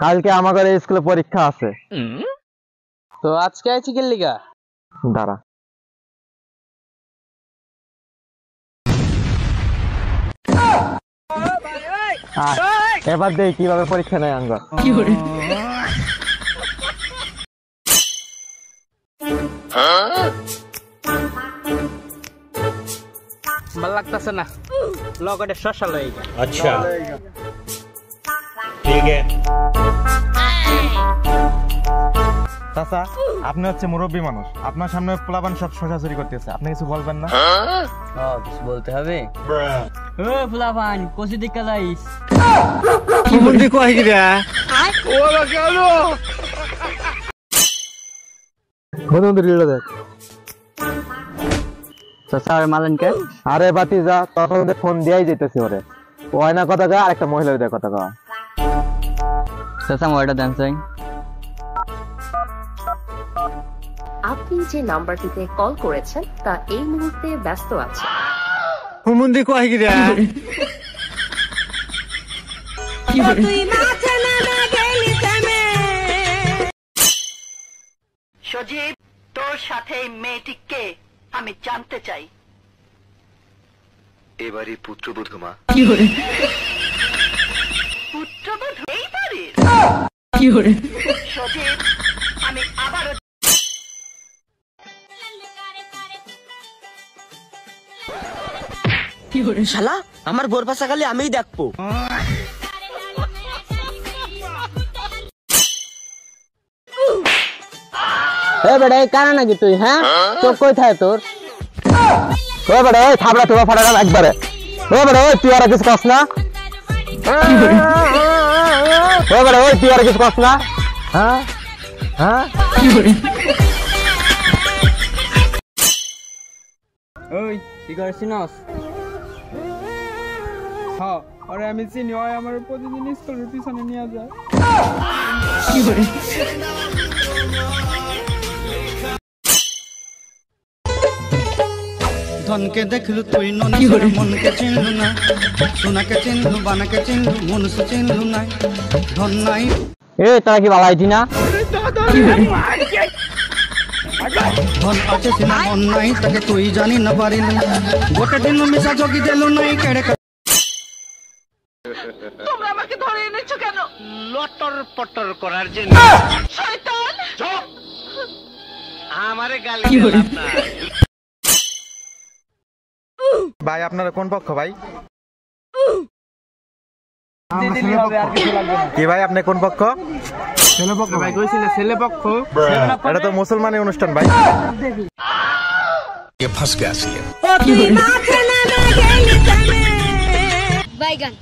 কালকে আমাদের স্কুলে পরীক্ষা আছে। তো আজকে আইছি কি লিগা? দাঁড়া। এবার দেখ কিভাবে পরীক্ষা নেয় আঙ্গ। ভাল লাগতেছে না, লগটে শশা লই গা। আচ্ছা ঠিক আছে। চাচা, আপনি হচ্ছে মুরব্বী মানুষ, আপনার সামনে পোলাপান সব শশাচুরি করতেছে, আপনি কিছু বলবেন না? কিছু বলতে হবে। ও ফুলাপান কষি দিকে যাইস। কি বলতে কই গিরা? ওলা কেন? বন্ধু রিলটা দেখ। চাচা আর মালেন কে? আরে বাতি যা, তখন ওদের ফোন দিয়াই যেতেছি ওরে। ওই না কথা কয়, আরেকটা মহিলার কথা কয়। চাচা মোবাইলটা দেন চাই। আপনি যে নাম্বারটিতে কল করেছেন তা এই মুহূর্তে ব্যস্ত আছে। হুমুন্দি কই গিরা? তুই মাঝে নামা গেলি থেমে। সজীব, তোর সাথে এই মেয়েটিকে আমি জানতে চাই। এবারই পুত্রবধূ মা। পুত্রবধূ এই বাড়ির? সজীব, আমি আবারও শালা আমার বোর পাশা খালি আমিই দেখবো। বেটা কানা নাকি তুই? হ্যাঁ চোখ কই থাকে তোর? ও বেটা ওই থাবড়া তোবা ফাটা গেল একবারে। ও বেটা ওই তুই আর কিছু কস না? ও বেটা ওই তুই আর কিছু কস না? হ্যাঁ হ্যাঁ ওই কি করছিস? হ্যাঁ, আরে আমি চিনি, ওই আমার প্রতিদিন স্কুলের পিছনে নিয়ে যায়। ধনকে দেখলু তুই ননি মনকে চিনলু না, সোনাকে চিনলু বানাকে চিনলু মনুষ্য চিনলু না। ধন নাই এ তারা কি বালাইছি না? ধন আছে সিনা মন নাই, তাকে তুই জানি না পারিনি। গোটা দিন মিশা জগি দেলু নাই কেড়ে। তোমরা আমাকে ধরে এনেছো কেন? লটর পটর করার জন্য। শয়তান! আমারে গালি দিলাম না। ভাই আপনারা কোন পক্ষ ভাই? কি ভাই আপনি কোন পক্ষ? ছেলে পক্ষ ভাই, কইছিল ছেলে পক্ষ। এটা তো মুসলমানের অনুষ্ঠান ভাই। ये फंस गया सी তুই মাঝে নামা গেলি থেমে। বাইগান।